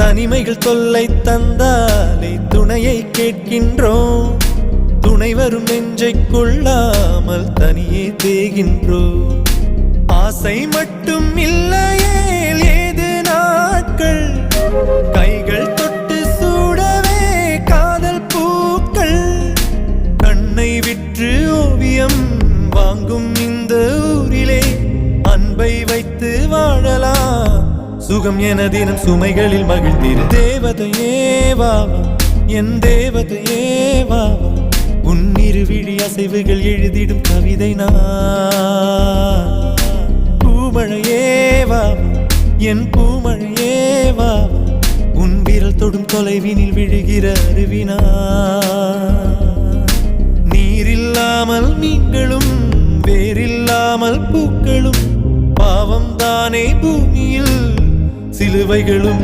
தனிமைகள் தொல்லை தந்தாலே துணையை கேட்கின்றோம். துணை வரும் நெஞ்சை கொள்ளாமல் தனியே தேகின்றோம். ஆசை மட்டும் இல்லையே ஏது நாட்கள், கைகள் தொட்டு சூடவே காதல் பூக்கள். கண்ணை விற்று ஓவியம் வாங்கும் இந்த ஊரிலே அன்பை வைத்து வாழலாம். சுகம் என தினம் சுமைகளில் மகிழ்ந்திரு. தேவதையே வாவா, என் தேவதையே வாவா, உன் இருவிழி அசைவுகள் எழுதிடும் கவிதை நான். பூமழையே வாவா, என் பூமழையே வாவா, உன் விரல் தொடும் தொலைவினில் விழுகிற அருவினா. நீரில்லாமல் மீன்களும் வேறில்லாமல் பூக்களும் பாவம் தானே பூமியில் சிலுவைகளும்